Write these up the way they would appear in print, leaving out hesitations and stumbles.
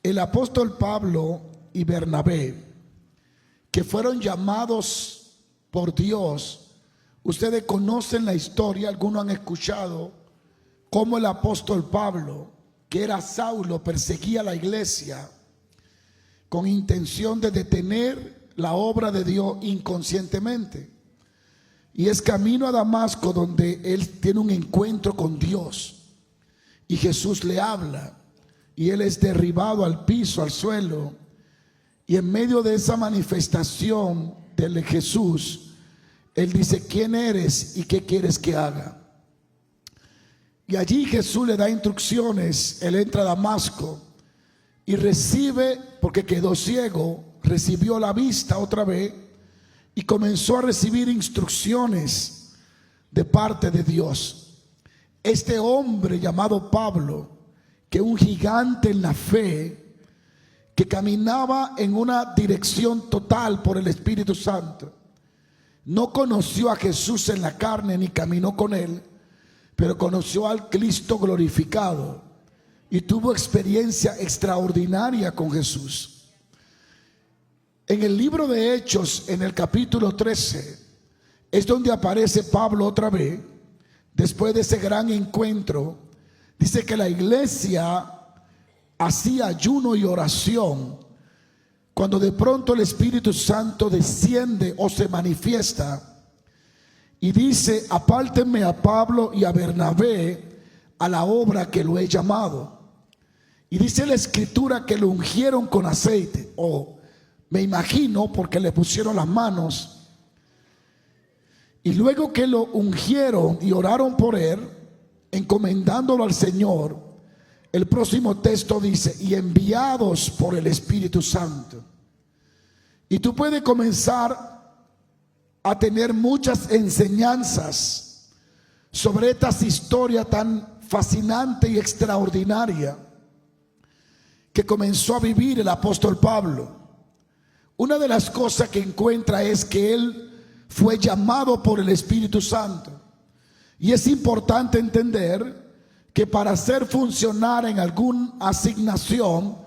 El apóstol Pablo y Bernabé, que fueron llamados por Dios, ustedes conocen la historia, algunos han escuchado cómo el apóstol Pablo, que era Saulo, perseguía a la iglesia con intención de detener la obra de Dios inconscientemente. Y es camino a Damasco donde él tiene un encuentro con Dios y Jesús le habla y él es derribado al piso, al suelo, y en medio de esa manifestación de Jesús, él dice: ¿quién eres y qué quieres que haga? Y allí Jesús le da instrucciones. Él entra a Damasco y recibe, porque quedó ciego, recibió la vista otra vez y comenzó a recibir instrucciones de parte de Dios. Este hombre llamado Pablo, que un gigante en la fe, que caminaba en una dirección total por el Espíritu Santo, no conoció a Jesús en la carne ni caminó con él, pero conoció al Cristo glorificado y tuvo experiencia extraordinaria con Jesús. En el libro de Hechos, en el capítulo 13, es donde aparece Pablo otra vez. Después de ese gran encuentro, dice que la iglesia hacía ayuno y oración, cuando de pronto el Espíritu Santo desciende o se manifiesta y dice: apártenme a Pablo y a Bernabé a la obra que lo he llamado. Y dice la escritura que lo ungieron con aceite, o me imagino porque le pusieron las manos, y luego que lo ungieron y oraron por él, encomendándolo al Señor, el próximo texto dice: y enviados por el Espíritu Santo. Y tú puedes comenzar a tener muchas enseñanzas sobre esta historia tan fascinante y extraordinaria que comenzó a vivir el apóstol Pablo. Una de las cosas que encuentra es que él fue llamado por el Espíritu Santo. Y es importante entender que para ser funcionar en alguna asignación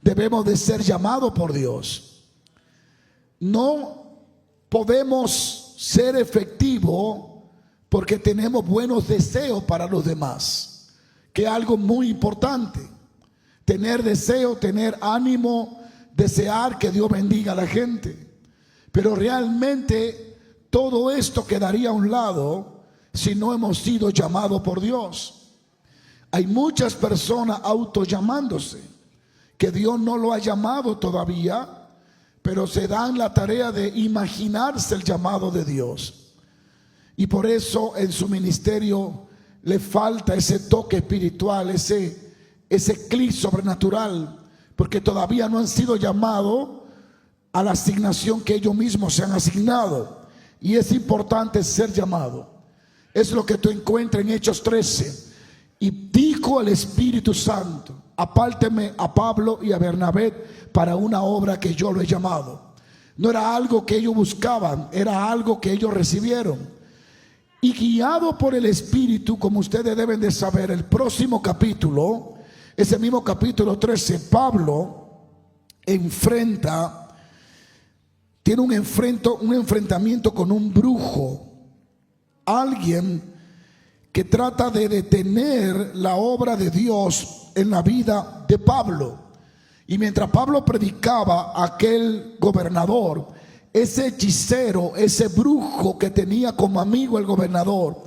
debemos de ser llamados por Dios. No podemos ser efectivos porque tenemos buenos deseos para los demás, que es algo muy importante. Tener deseo, tener ánimo, desear que Dios bendiga a la gente. Pero realmente todo esto quedaría a un lado si no hemos sido llamados por Dios. Hay muchas personas autollamándose, que Dios no lo ha llamado todavía, pero se dan la tarea de imaginarse el llamado de Dios. Y por eso en su ministerio le falta ese toque espiritual, ese clic sobrenatural, porque todavía no han sido llamados a la asignación que ellos mismos se han asignado. Y es importante ser llamado. Es lo que tú encuentras en Hechos 13. Y dijo el Espíritu Santo: apárteme a Pablo y a Bernabé para una obra que yo lo he llamado. No era algo que ellos buscaban, era algo que ellos recibieron. Y guiado por el Espíritu, como ustedes deben de saber, el próximo capítulo, ese mismo capítulo 13, Pablo tiene un enfrentamiento con un brujo, alguien que trata de detener la obra de Dios en la vida de Pablo. Y mientras Pablo predicaba, aquel gobernador, ese hechicero, ese brujo que tenía como amigo el gobernador,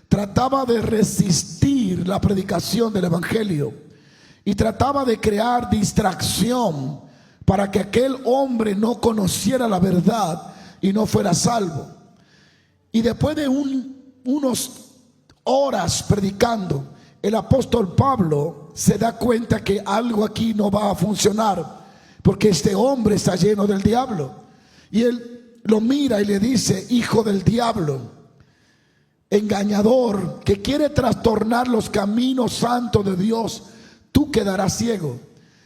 trataba de resistir la predicación del evangelio y trataba de crear distracción para que aquel hombre no conociera la verdad y no fuera salvo. Y después de unos horas predicando, el apóstol Pablo se da cuenta que algo aquí no va a funcionar, porque este hombre está lleno del diablo. Y él lo mira y le dice: hijo del diablo, engañador, que quiere trastornar los caminos santos de Dios, tú quedarás ciego.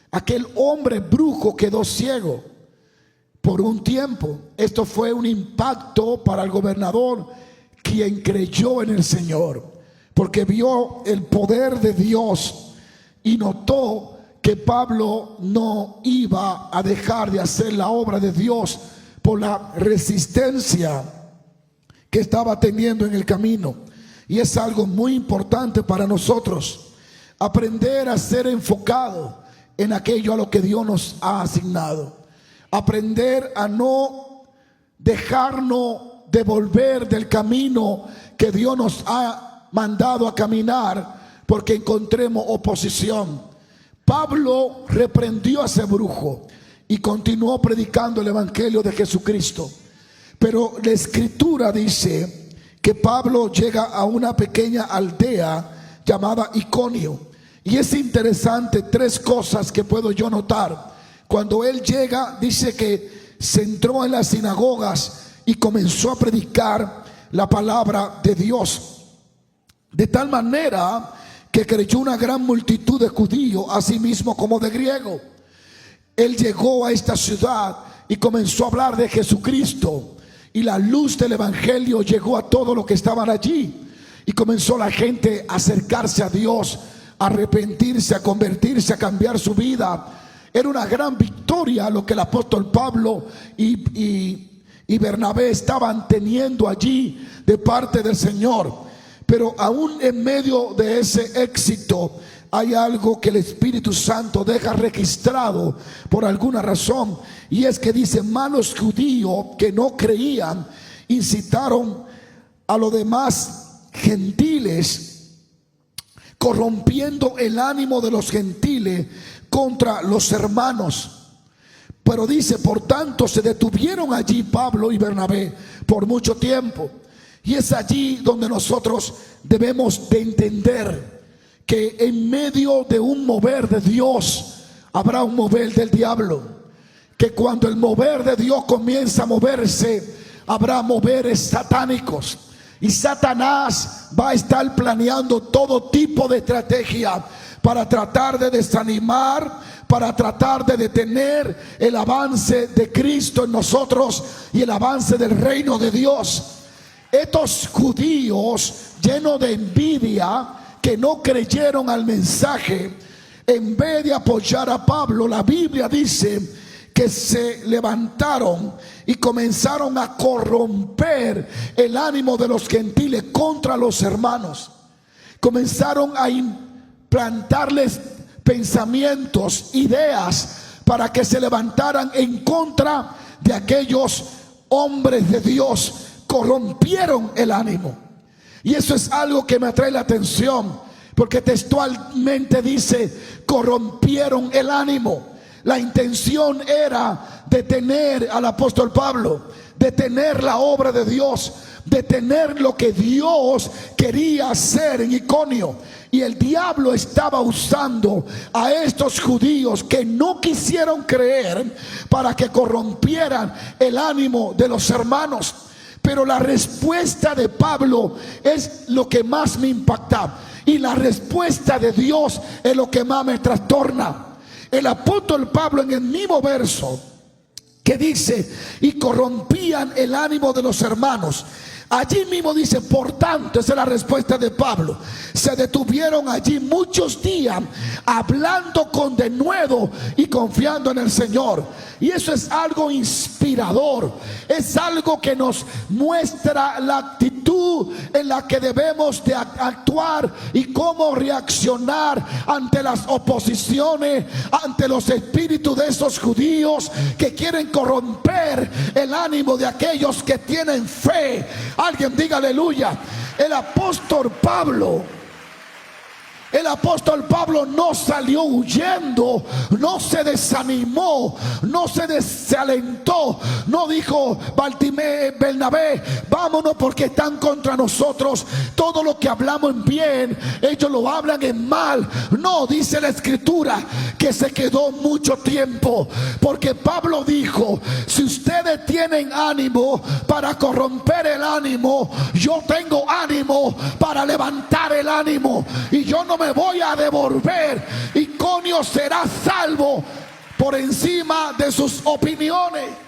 Aquel hombre brujo quedó ciego por un tiempo. Esto fue un impacto para el gobernador, quien creyó en el Señor, porque vio el poder de Dios y notó que Pablo no iba a dejar de hacer la obra de Dios por la resistencia que estaba teniendo en el camino. Y es algo muy importante para nosotros, aprender a ser enfocado en aquello a lo que Dios nos ha asignado. Aprender a no dejarnos devolver del camino que Dios nos ha mandado a caminar porque encontremos oposición. Pablo reprendió a ese brujo y continuó predicando el evangelio de Jesucristo. Pero la escritura dice que Pablo llega a una pequeña aldea llamada Iconio. Y es interesante, tres cosas que puedo yo notar. Cuando él llega, dice que se entró en las sinagogas y comenzó a predicar la palabra de Dios, de tal manera que creyó una gran multitud de judíos, así mismo como de griegos. Él llegó a esta ciudad y comenzó a hablar de Jesucristo, y la luz del evangelio llegó a todos los que estaban allí, y comenzó la gente a acercarse a Dios, a arrepentirse, a convertirse, a cambiar su vida. Era una gran victoria lo que el apóstol Pablo y Bernabé estaban teniendo allí de parte del Señor. Pero aún en medio de ese éxito hay algo que el Espíritu Santo deja registrado por alguna razón, y es que dice: malos judíos que no creían incitaron a los demás gentiles, corrompiendo el ánimo de los gentiles contra los hermanos. Pero dice: por tanto se detuvieron allí Pablo y Bernabé por mucho tiempo. Y es allí donde nosotros debemos de entender que en medio de un mover de Dios habrá un mover del diablo. Que cuando el mover de Dios comienza a moverse, habrá moveres satánicos. Y Satanás va a estar planeando todo tipo de estrategia para tratar de desanimar, para tratar de detener el avance de Cristo en nosotros y el avance del reino de Dios. Estos judíos llenos de envidia, que no creyeron al mensaje, en vez de apoyar a Pablo, la Biblia dice que se levantaron y comenzaron a corromper el ánimo de los gentiles contra los hermanos. Comenzaron a implantarles pensamientos, ideas, para que se levantaran en contra de aquellos hombres de Dios. Corrompieron el ánimo. Y eso es algo que me atrae la atención, porque textualmente dice: corrompieron el ánimo. La intención era detener al apóstol Pablo, detener la obra de Dios, detener lo que Dios quería hacer en Iconio. Y el diablo estaba usando a estos judíos que no quisieron creer para que corrompieran el ánimo de los hermanos. Pero la respuesta de Pablo es lo que más me impacta, y la respuesta de Dios es lo que más me trastorna. El apóstol Pablo, en el mismo verso que dice: y corrompían el ánimo de los hermanos, allí mismo dice: por tanto, esa es la respuesta de Pablo, se detuvieron allí muchos días hablando con denuedo y confiando en el Señor. Y eso es algo inspirador, es algo que nos muestra la actitud en la que debemos de actuar y cómo reaccionar ante las oposiciones, ante los espíritus de esos judíos que quieren corromper el ánimo de aquellos que tienen fe. Alguien diga aleluya. El apóstol Pablo no salió huyendo, no se desanimó, no se desalentó, no dijo: Bernabé, vámonos porque están contra nosotros, todo lo que hablamos en bien, ellos lo hablan en mal. No, dice la escritura que se quedó mucho tiempo, porque Pablo dijo: si ustedes tienen ánimo para corromper el ánimo, yo tengo ánimo para levantar el ánimo, y yo no me voy a devolver. Iconio será salvo por encima de sus opiniones.